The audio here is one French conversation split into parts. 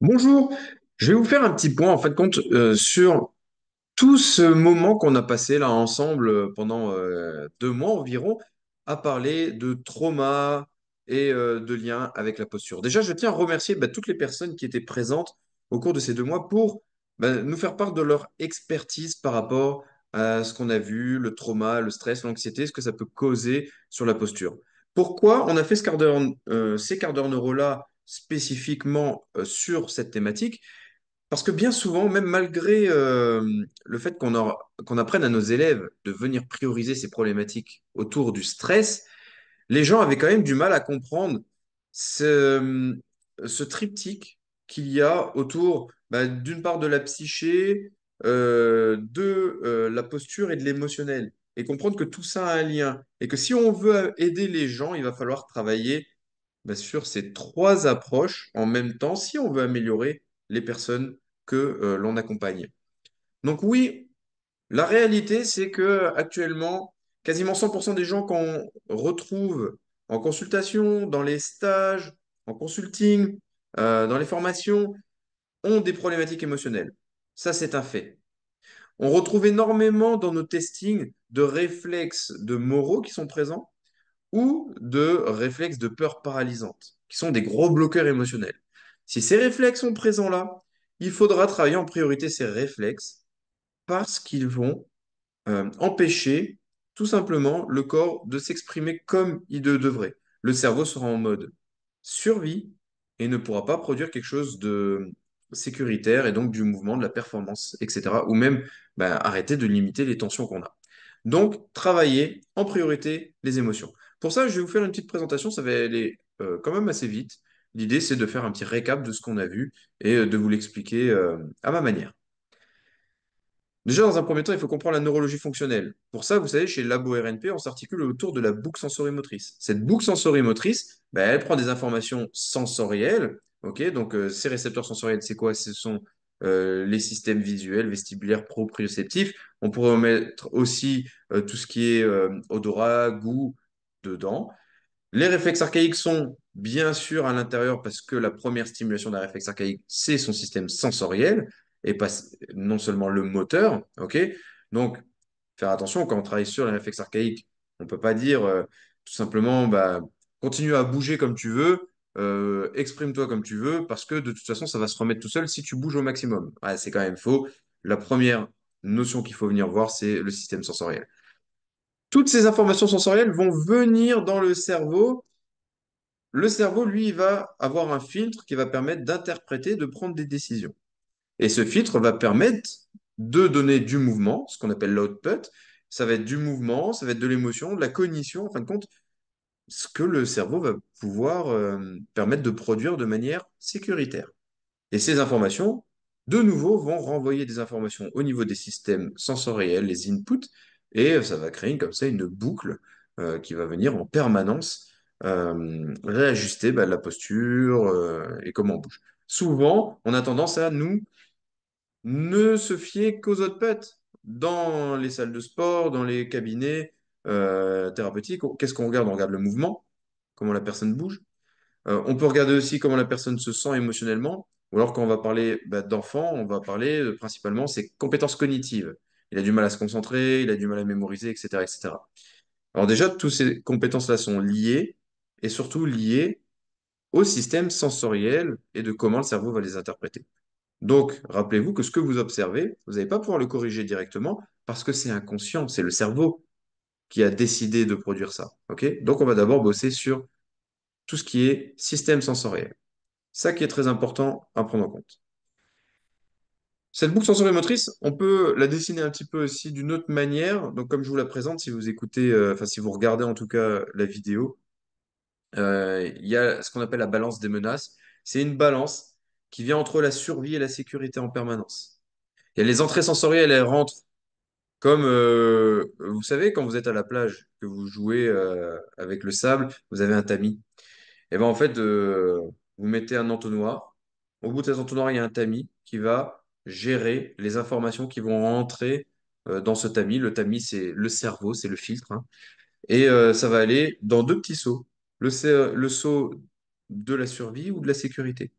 Bonjour, je vais vous faire un petit point en fait compte sur tout ce moment qu'on a passé là ensemble pendant 2 mois environ à parler de trauma et de liens avec la posture. Déjà, je tiens à remercier toutes les personnes qui étaient présentes au cours de ces 2 mois pour nous faire part de leur expertise par rapport à ce qu'on a vu, le trauma, le stress, l'anxiété, ce que ça peut causer sur la posture. Pourquoi on a fait ces quarts d'heure neuro-là spécifiquement sur cette thématique? Parce que bien souvent, même malgré le fait qu'on apprenne à nos élèves de venir prioriser ces problématiques autour du stress, les gens avaient quand même du mal à comprendre ce triptyque qu'il y a autour d'une part de la psyché, de la posture et de l'émotionnel. Et comprendre que tout ça a un lien. Et que si on veut aider les gens, il va falloir travailler sur ces trois approches en même temps si on veut améliorer les personnes que l'on accompagne. Donc oui, la réalité, c'est que actuellement, quasiment 100% des gens qu'on retrouve en consultation, dans les stages, en consulting, dans les formations, ont des problématiques émotionnelles. Ça, c'est un fait. On retrouve énormément dans nos testings de réflexes de moraux qui sont présents ou de réflexes de peur paralysante, qui sont des gros bloqueurs émotionnels. Si ces réflexes sont présents là, il faudra travailler en priorité ces réflexes parce qu'ils vont empêcher tout simplement le corps de s'exprimer comme il devrait. Le cerveau sera en mode survie et ne pourra pas produire quelque chose de sécuritaire et donc du mouvement, de la performance, etc. Ou même arrêter de limiter les tensions qu'on a. Donc, travailler en priorité les émotions. Pour ça, je vais vous faire une petite présentation, ça va aller quand même assez vite. L'idée, c'est de faire un petit récap de ce qu'on a vu et de vous l'expliquer à ma manière. Déjà, dans un premier temps, il faut comprendre la neurologie fonctionnelle. Pour ça, vous savez, chez Labo RNP, on s'articule autour de la boucle sensorimotrice. Cette boucle sensorimotrice, elle prend des informations sensorielles. Ok, donc, ces récepteurs sensoriels, c'est quoi? Ce sont les systèmes visuels, vestibulaires, proprioceptifs. On pourrait mettre aussi tout ce qui est odorat, goût dedans. Les réflexes archaïques sont bien sûr à l'intérieur parce que la première stimulation d'un réflexe archaïque, c'est son système sensoriel et pas non seulement le moteur. Ok. Donc, faire attention quand on travaille sur les réflexes archaïques. On ne peut pas dire tout simplement continue à bouger comme tu veux, exprime-toi comme tu veux parce que de toute façon, ça va se remettre tout seul si tu bouges au maximum. Ouais, c'est quand même faux. La première notion qu'il faut venir voir, c'est le système sensoriel. Toutes ces informations sensorielles vont venir dans le cerveau. Le cerveau, lui, il va avoir un filtre qui va permettre d'interpréter, de prendre des décisions. Et ce filtre va permettre de donner du mouvement, ce qu'on appelle l'output. Ça va être du mouvement, ça va être de l'émotion, de la cognition, en fin de compte, ce que le cerveau va pouvoir permettre de produire de manière sécuritaire. Et ces informations, de nouveau, vont renvoyer des informations au niveau des systèmes sensoriels, les inputs, et ça va créer comme ça une boucle qui va venir en permanence réajuster la posture et comment on bouge. Souvent, on a tendance à nous ne se fier qu'aux autres pets. Dans les salles de sport, dans les cabinets thérapeutiques, qu'est-ce qu'on regarde? On regarde le mouvement, comment la personne bouge. On peut regarder aussi comment la personne se sent émotionnellement, ou alors quand on va parler d'enfant, on va parler principalement ses compétences cognitives. Il a du mal à se concentrer, il a du mal à mémoriser, etc., etc. Alors déjà, toutes ces compétences-là sont liées, et surtout liées au système sensoriel et de comment le cerveau va les interpréter. Donc, rappelez-vous que ce que vous observez, vous n'allez pas pouvoir le corriger directement parce que c'est inconscient, c'est le cerveau qui a décidé de produire ça. Ok? Donc, on va d'abord bosser sur tout ce qui est système sensoriel. Ça qui est très important à prendre en compte. Cette boucle sensorimotrice, on peut la dessiner un petit peu aussi d'une autre manière. Donc, comme je vous la présente, si vous écoutez, enfin, si vous regardez en tout cas la vidéo, il y a ce qu'on appelle la balance des menaces. C'est une balance qui vient entre la survie et la sécurité en permanence. Il y a les entrées sensorielles, elles rentrent comme, vous savez, quand vous êtes à la plage, que vous jouez avec le sable, vous avez un tamis. Et ben en fait, vous mettez un entonnoir. Au bout de cet entonnoir, il y a un tamis qui va gérer les informations qui vont rentrer dans ce tamis. Le tamis, c'est le cerveau, c'est le filtre, hein. Et ça va aller dans deux petits seaux. Le seau de la survie ou de la sécurité.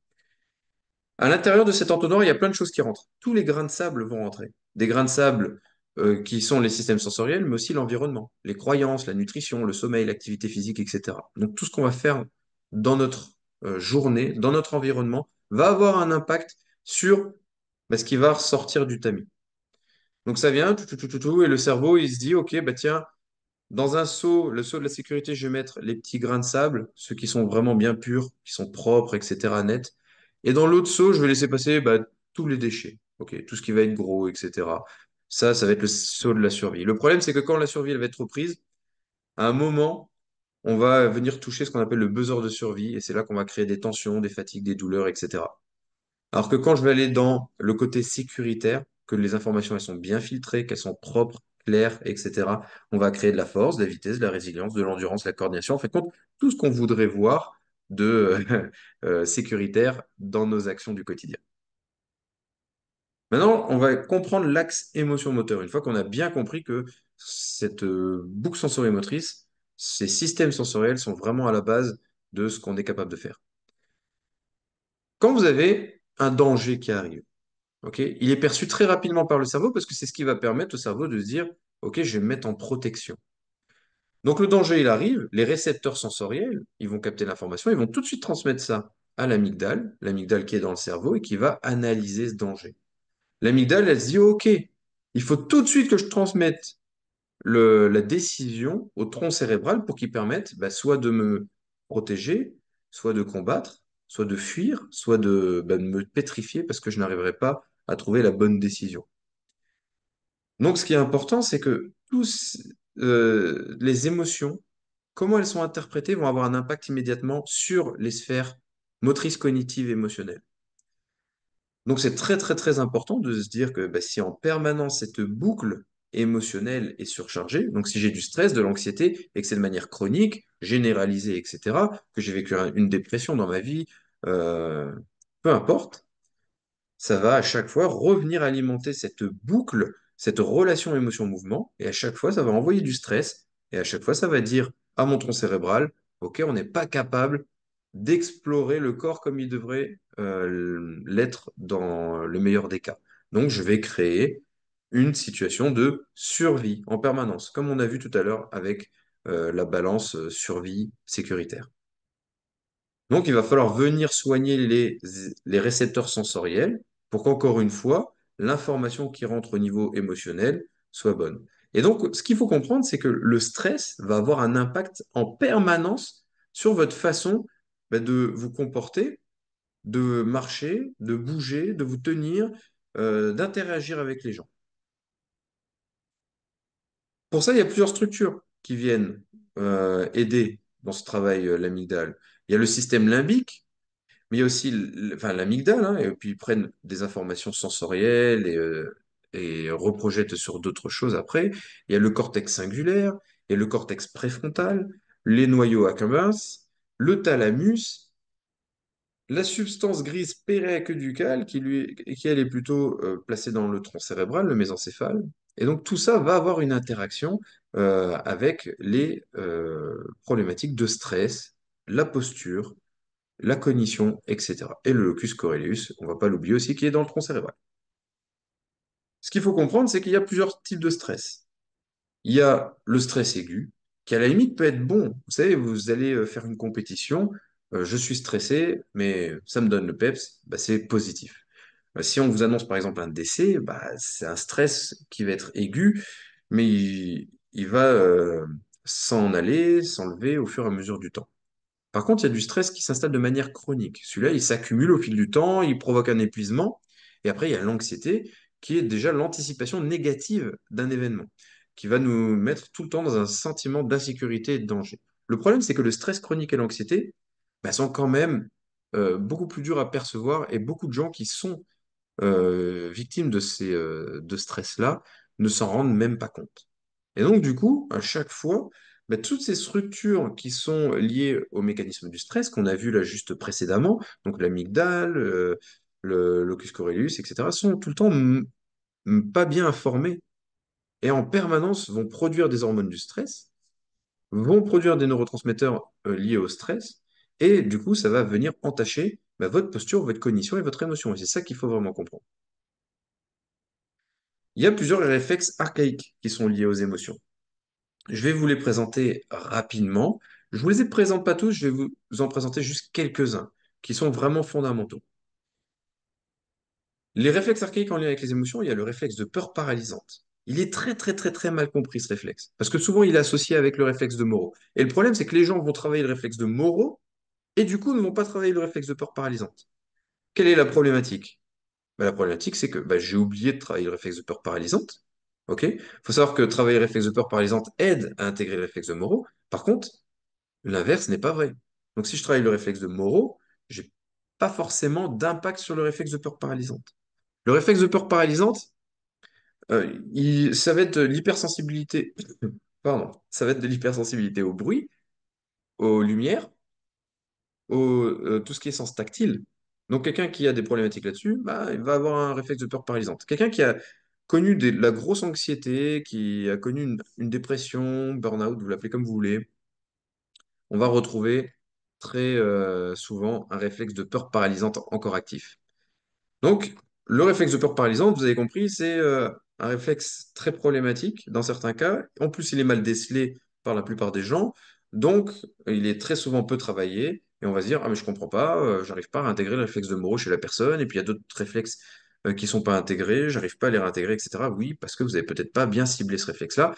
À l'intérieur de cet entonnoir, il y a plein de choses qui rentrent. Tous les grains de sable vont rentrer. Des grains de sable qui sont les systèmes sensoriels, mais aussi l'environnement, les croyances, la nutrition, le sommeil, l'activité physique, etc. Donc tout ce qu'on va faire dans notre journée, dans notre environnement, va avoir un impact sur ce qui va ressortir du tamis. Donc ça vient, tout, et le cerveau, il se dit, OK, bah tiens, dans un seau, le seau de la sécurité, je vais mettre les petits grains de sable, ceux qui sont vraiment bien purs, qui sont propres, etc., nets. Et dans l'autre seau, je vais laisser passer tous les déchets. OK, tout ce qui va être gros, etc. Ça va être le seau de la survie. Le problème, c'est que quand la survie elle va être reprise, à un moment, on va venir toucher ce qu'on appelle le buzzer de survie, et c'est là qu'on va créer des tensions, des fatigues, des douleurs, etc. Alors que quand je vais aller dans le côté sécuritaire, que les informations elles sont bien filtrées, qu'elles sont propres, claires, etc., on va créer de la force, de la vitesse, de la résilience, de l'endurance, de la coordination. En fait, compte tout ce qu'on voudrait voir de sécuritaire dans nos actions du quotidien. Maintenant, on va comprendre l'axe émotion-moteur. Une fois qu'on a bien compris que cette boucle sensorimotrice, ces systèmes sensoriels sont vraiment à la base de ce qu'on est capable de faire. Quand vous avez un danger qui arrive, ok, il est perçu très rapidement par le cerveau parce que c'est ce qui va permettre au cerveau de se dire, OK, je vais me mettre en protection. Donc le danger, il arrive, les récepteurs sensoriels, ils vont capter l'information, ils vont tout de suite transmettre ça à l'amygdale qui est dans le cerveau et qui va analyser ce danger. L'amygdale, elle se dit, OK, il faut tout de suite que je transmette la décision au tronc cérébral pour qu'il permette soit de me protéger, soit de combattre, soit de fuir, soit de me pétrifier parce que je n'arriverai pas à trouver la bonne décision. Donc, ce qui est important, c'est que tous les émotions, comment elles sont interprétées, vont avoir un impact immédiatement sur les sphères motrices, cognitives et émotionnelles. Donc, c'est très, très, très important de se dire que si en permanence cette boucle émotionnelle est surchargée, donc si j'ai du stress, de l'anxiété, et que c'est de manière chronique, généralisée, etc., que j'ai vécu une dépression dans ma vie, euh, peu importe, ça va à chaque fois revenir alimenter cette boucle, cette relation émotion-mouvement, et à chaque fois, ça va envoyer du stress, et à chaque fois, ça va dire à mon tronc cérébral, OK, on n'est pas capable d'explorer le corps comme il devrait l'être dans le meilleur des cas. Donc, je vais créer une situation de survie en permanence, comme on a vu tout à l'heure avec la balance survie sécuritaire. Donc, il va falloir venir soigner les récepteurs sensoriels pour qu'encore une fois, l'information qui rentre au niveau émotionnel soit bonne. Et donc, ce qu'il faut comprendre, c'est que le stress va avoir un impact en permanence sur votre façon de vous comporter, de marcher, de bouger, de vous tenir, d'interagir avec les gens. Pour ça, il y a plusieurs structures qui viennent aider dans ce travail, l'amygdale. Il y a le système limbique, mais il y a aussi enfin, l'amygdale, hein, et puis ils prennent des informations sensorielles et reprojettent sur d'autres choses après. Il y a le cortex singulaire, il y a le cortex préfrontal, les noyaux accumbens, le thalamus, la substance grise périaqueducale qui elle est plutôt placée dans le tronc cérébral, le mésencéphale. Et donc tout ça va avoir une interaction avec les problématiques de stress, la posture, la cognition, etc. Et le locus coeruleus, on ne va pas l'oublier aussi, qui est dans le tronc cérébral. Ce qu'il faut comprendre, c'est qu'il y a plusieurs types de stress. Il y a le stress aigu, qui à la limite peut être bon. Vous savez, vous allez faire une compétition, je suis stressé, mais ça me donne le peps, c'est positif. Si on vous annonce par exemple un décès, c'est un stress qui va être aigu, mais il va s'en aller, s'enlever au fur et à mesure du temps. Par contre, il y a du stress qui s'installe de manière chronique. Celui-là, il s'accumule au fil du temps, il provoque un épuisement. Et après, il y a l'anxiété, qui est déjà l'anticipation négative d'un événement, qui va nous mettre tout le temps dans un sentiment d'insécurité et de danger. Le problème, c'est que le stress chronique et l'anxiété sont quand même beaucoup plus durs à percevoir et beaucoup de gens qui sont victimes de ces de stress-là ne s'en rendent même pas compte. Et donc, du coup, à chaque fois, toutes ces structures qui sont liées au mécanisme du stress, qu'on a vu là juste précédemment, donc l'amygdale, le locus coeruleus, etc., sont tout le temps pas bien informées et en permanence vont produire des hormones du stress, vont produire des neurotransmetteurs liés au stress, et du coup, ça va venir entacher bah, votre posture, votre cognition et votre émotion. Et c'est ça qu'il faut vraiment comprendre. Il y a plusieurs réflexes archaïques qui sont liés aux émotions. Je vais vous les présenter rapidement. Je vous les présente pas tous, je vais vous en présenter juste quelques-uns qui sont vraiment fondamentaux. Les réflexes archaïques en lien avec les émotions, il y a le réflexe de peur paralysante. Il est très très très très mal compris ce réflexe, parce que souvent il est associé avec le réflexe de Moro. Et le problème, c'est que les gens vont travailler le réflexe de Moro et du coup ne vont pas travailler le réflexe de peur paralysante. Quelle est la problématique? Bah, la problématique, c'est que bah, j'ai oublié de travailler le réflexe de peur paralysante. Ok? Il faut savoir que travailler le réflexe de peur paralysante aide à intégrer le réflexe de Moro. Par contre, l'inverse n'est pas vrai. Donc si je travaille le réflexe de Moro, j'ai pas forcément d'impact sur le réflexe de peur paralysante. Le réflexe de peur paralysante, ça va être de l'hypersensibilité, pardon, ça va être de l'hypersensibilité au bruit, aux lumières, tout ce qui est sens tactile. Donc quelqu'un qui a des problématiques là-dessus, bah, il va avoir un réflexe de peur paralysante. Quelqu'un qui a connu de la grosse anxiété, qui a connu une dépression, burn-out, vous l'appelez comme vous voulez, on va retrouver très souvent un réflexe de peur paralysante encore actif. Donc, le réflexe de peur paralysante, vous avez compris, c'est un réflexe très problématique dans certains cas. En plus, il est mal décelé par la plupart des gens. Donc, il est très souvent peu travaillé. Et on va se dire, ah, mais je comprends pas, j'arrive pas à intégrer le réflexe de Moro chez la personne. Et puis, il y a d'autres réflexes qui sont pas intégrés, j'arrive pas à les réintégrer, etc. Oui, parce que vous avez peut-être pas bien ciblé ce réflexe-là.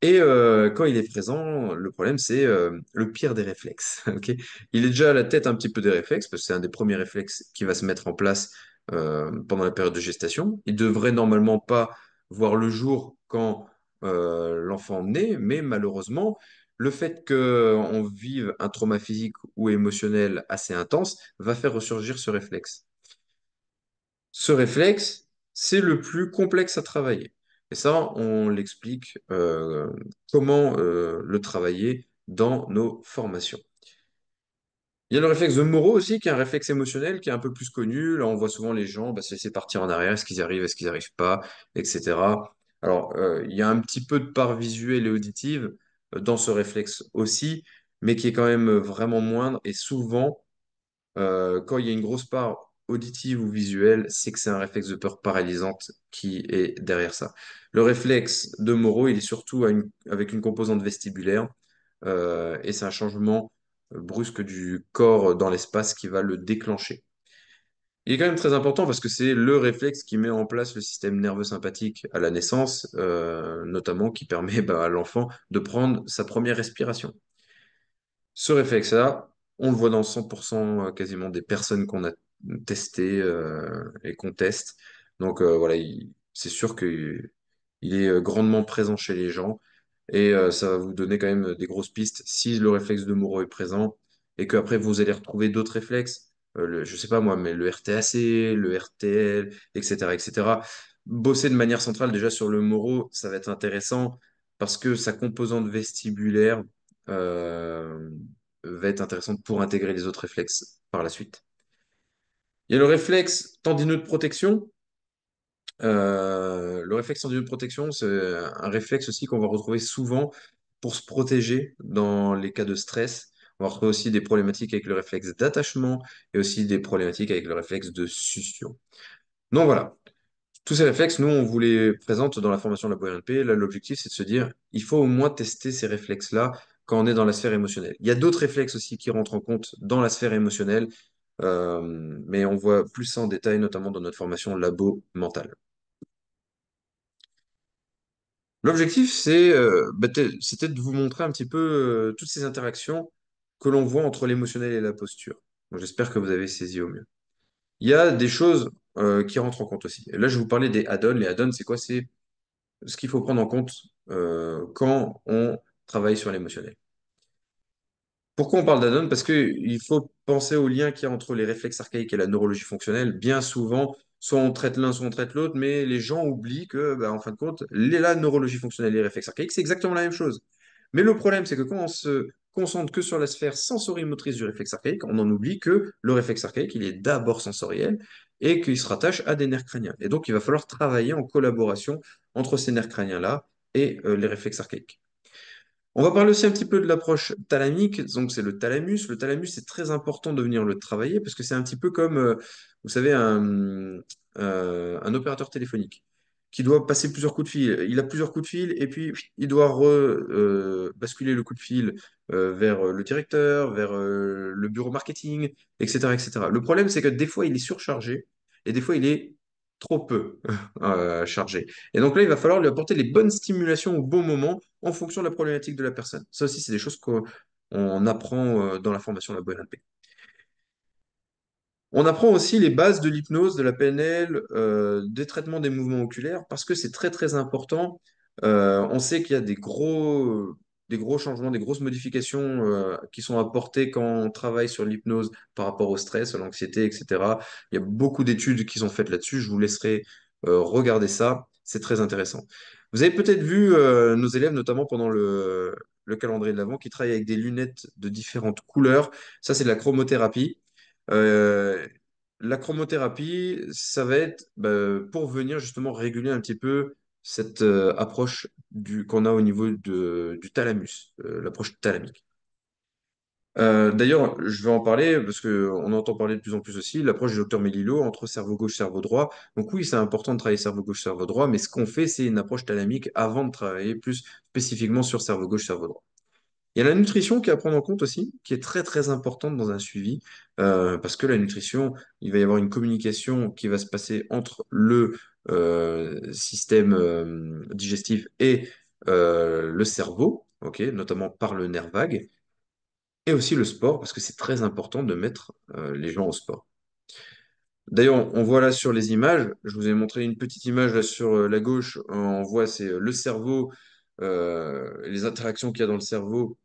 Et quand il est présent, le problème, c'est le pire des réflexes. Ok. Il est déjà à la tête un petit peu des réflexes, parce que c'est un des premiers réflexes qui va se mettre en place pendant la période de gestation. Il devrait normalement pas voir le jour quand l'enfant naît, mais malheureusement, le fait qu'on vive un trauma physique ou émotionnel assez intense va faire ressurgir ce réflexe. Ce réflexe, c'est le plus complexe à travailler. Et ça, on l'explique comment le travailler dans nos formations. Il y a le réflexe de Moro aussi, qui est un réflexe émotionnel, qui est un peu plus connu. Là, on voit souvent les gens bah, se laisser partir en arrière, est-ce qu'ils y arrivent, est-ce qu'ils n'y arrivent pas, etc. Alors, il y a un petit peu de part visuelle et auditive dans ce réflexe aussi, mais qui est quand même vraiment moindre. Et souvent, quand il y a une grosse part auditive ou visuelle, c'est que c'est un réflexe de peur paralysante qui est derrière ça. Le réflexe de Moro, il est surtout avec une composante vestibulaire, et c'est un changement brusque du corps dans l'espace qui va le déclencher. Il est quand même très important parce que c'est le réflexe qui met en place le système nerveux sympathique à la naissance, notamment qui permet bah, à l'enfant de prendre sa première respiration. Ce réflexe-là, on le voit dans 100% quasiment des personnes qu'on a testées et qu'on teste. Donc voilà, c'est sûr qu'il est grandement présent chez les gens et ça va vous donner quand même des grosses pistes si le réflexe de Moro est présent et qu'après vous allez retrouver d'autres réflexes, je sais pas moi, mais le RTAC, le RTL, etc., etc. Bosser de manière centrale déjà sur le Moro, ça va être intéressant parce que sa composante vestibulaire euh, va être intéressante pour intégrer les autres réflexes par la suite. Il y a le réflexe tendineux de protection. Le réflexe tendineux de protection, c'est un réflexe aussi qu'on va retrouver souvent pour se protéger dans les cas de stress. On va retrouver aussi des problématiques avec le réflexe d'attachement et aussi des problématiques avec le réflexe de succion. Donc voilà, tous ces réflexes, nous, on vous les présente dans la formation de la NLP. Là, l'objectif, c'est de se dire, il faut au moins tester ces réflexes-là quand on est dans la sphère émotionnelle. Il y a d'autres réflexes aussi qui rentrent en compte dans la sphère émotionnelle, mais on voit plus ça en détail, notamment dans notre formation labo mentale. L'objectif, c'était de vous montrer un petit peu toutes ces interactions que l'on voit entre l'émotionnel et la posture. Donc, j'espère que vous avez saisi au mieux. Il y a des choses qui rentrent en compte aussi. Et là, je vais vous parler des add-ons. Les add-ons, c'est quoi? C'est ce qu'il faut prendre en compte quand on travaille sur l'émotionnel. Pourquoi on parle d'add-on? Parce qu'il faut penser au lien qu'il y a entre les réflexes archaïques et la neurologie fonctionnelle. Bien souvent, soit on traite l'un, soit on traite l'autre, mais les gens oublient que, bah, en fin de compte, la neurologie fonctionnelle et les réflexes archaïques, c'est exactement la même chose. Mais le problème, c'est que quand on se concentre que sur la sphère sensorimotrice du réflexe archaïque, on en oublie que le réflexe archaïque, il est d'abord sensoriel et qu'il se rattache à des nerfs crâniens. Et donc, il va falloir travailler en collaboration entre ces nerfs crâniens-là et les réflexes archaïques. On va parler aussi un petit peu de l'approche thalamique. Donc, c'est le thalamus. Le thalamus, c'est très important de venir le travailler parce que c'est un petit peu comme, vous savez, un opérateur téléphonique qui doit passer plusieurs coups de fil. Il a plusieurs coups de fil et puis il doit basculer le coup de fil vers le directeur, vers le bureau marketing, etc., etc. Le problème, c'est que des fois, il est surchargé et des fois, il est trop peu chargé. Et donc là, il va falloir lui apporter les bonnes stimulations au bon moment en fonction de la problématique de la personne. Ça aussi, c'est des choses qu'on apprend dans la formation de la bonne AP. On apprend aussi les bases de l'hypnose, de la PNL, des traitements des mouvements oculaires, parce que c'est très très important. On sait qu'il y a des gros changements, des grosses modifications qui sont apportées quand on travaille sur l'hypnose par rapport au stress, à l'anxiété, etc. Il y a beaucoup d'études qui sont faites là-dessus. Je vous laisserai regarder ça. C'est très intéressant. Vous avez peut-être vu nos élèves, notamment pendant le calendrier de l'Avent, qui travaillent avec des lunettes de différentes couleurs. Ça, c'est de la chromothérapie. Euh, la chromothérapie, ça va être pour venir justement réguler un petit peu cette approche qu'on a au niveau du thalamus, l'approche thalamique. D'ailleurs, je vais en parler parce qu'on entend parler de plus en plus aussi, l'approche du docteur Melillo entre cerveau gauche, cerveau droit. Donc oui, c'est important de travailler cerveau gauche, cerveau droit, mais ce qu'on fait, c'est une approche thalamique avant de travailler plus spécifiquement sur cerveau gauche, cerveau droit. Il y a la nutrition qui est à prendre en compte aussi, qui est très très importante dans un suivi, parce que la nutrition, il va y avoir une communication qui va se passer entre le système digestif et le cerveau, ok, notamment par le nerf vague, et aussi le sport, parce que c'est très important de mettre les gens au sport. D'ailleurs, on voit là sur les images, je vous ai montré une petite image là sur la gauche, on voit c'est le cerveau, les interactions qu'il y a dans le cerveau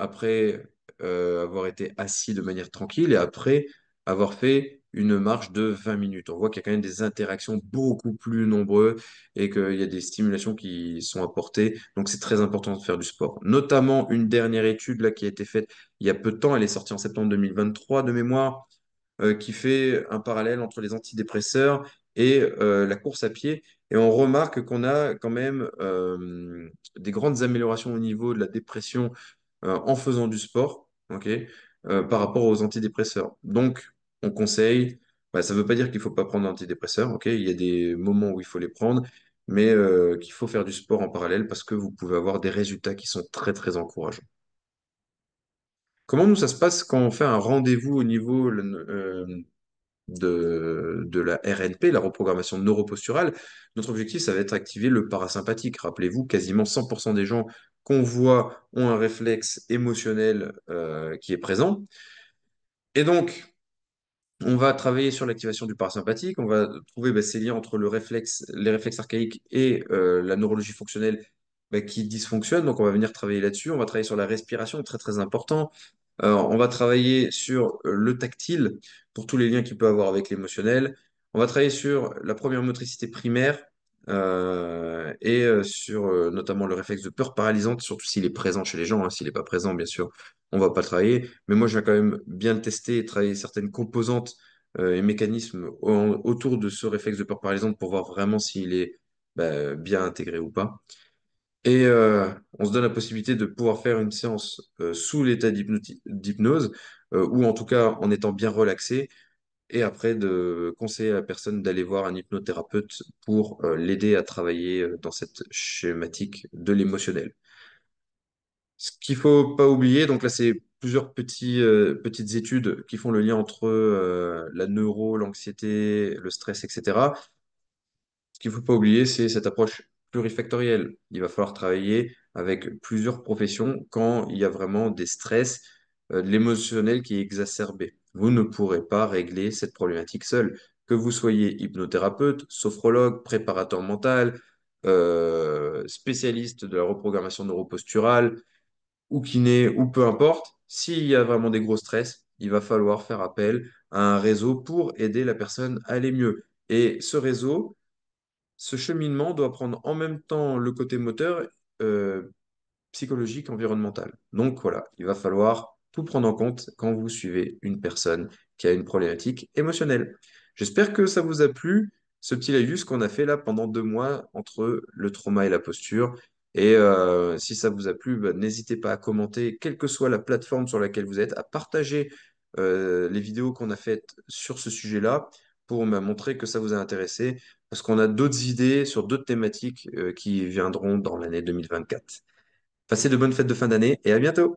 après avoir été assis de manière tranquille et après avoir fait une marche de 20 minutes. On voit qu'il y a quand même des interactions beaucoup plus nombreuses et qu'il y a des stimulations qui sont apportées. Donc c'est très important de faire du sport. Notamment une dernière étude là, qui a été faite il y a peu de temps, elle est sortie en septembre 2023 de mémoire, qui fait un parallèle entre les antidépresseurs et la course à pied. Et on remarque qu'on a quand même des grandes améliorations au niveau de la dépression en faisant du sport, ok, par rapport aux antidépresseurs. Donc, on conseille, ça ne veut pas dire qu'il ne faut pas prendre d'antidépresseurs, ok, il y a des moments où il faut les prendre, mais qu'il faut faire du sport en parallèle parce que vous pouvez avoir des résultats qui sont très, très encourageants. Comment nous, ça se passe quand on fait un rendez-vous au niveau de la RNP, la reprogrammation neuroposturale? Notre objectif, ça va être d'activer le parasympathique. Rappelez-vous, quasiment 100% des gens qu'on voit ont un réflexe émotionnel qui est présent. Et donc, on va travailler sur l'activation du parasympathique, on va trouver ces liens entre les réflexes archaïques et la neurologie fonctionnelle qui dysfonctionne. Donc, on va venir travailler là-dessus. On va travailler sur la respiration, très très important. On va travailler sur le tactile pour tous les liens qu'il peut avoir avec l'émotionnel. On va travailler sur la première motricité primaire et sur notamment le réflexe de peur paralysante, surtout s'il est présent chez les gens. Hein. S'il n'est pas présent, bien sûr, on va pas le travailler. Mais moi, je vais quand même bien le tester et travailler certaines composantes et mécanismes autour de ce réflexe de peur paralysante pour voir vraiment s'il est bien intégré ou pas. Et on se donne la possibilité de pouvoir faire une séance sous l'état d'hypnose, ou en tout cas en étant bien relaxé, et après de conseiller à la personne d'aller voir un hypnothérapeute pour l'aider à travailler dans cette schématique de l'émotionnel. Ce qu'il faut pas oublier, donc là c'est plusieurs petites études qui font le lien entre la neuro, l'anxiété, le stress, etc. Ce qu'il ne faut pas oublier, c'est cette approche plurifactorielle. Il va falloir travailler avec plusieurs professions quand il y a vraiment des stress, de l'émotionnel qui est exacerbé. Vous ne pourrez pas régler cette problématique seul. Que vous soyez hypnothérapeute, sophrologue, préparateur mental, spécialiste de la reprogrammation neuroposturale, ou kiné, ou peu importe, s'il y a vraiment des gros stress, il va falloir faire appel à un réseau pour aider la personne à aller mieux. Et ce cheminement doit prendre en même temps le côté moteur, euh, psychologique, environnemental. Donc voilà, il va falloir tout prendre en compte quand vous suivez une personne qui a une problématique émotionnelle. J'espère que ça vous a plu, ce petit laïus qu'on a fait là pendant 2 mois entre le trauma et la posture. Et si ça vous a plu, bah, n'hésitez pas à commenter, quelle que soit la plateforme sur laquelle vous êtes, à partager les vidéos qu'on a faites sur ce sujet-là pour me montrer que ça vous a intéressé, parce qu'on a d'autres idées sur d'autres thématiques qui viendront dans l'année 2024. Passez de bonnes fêtes de fin d'année et à bientôt!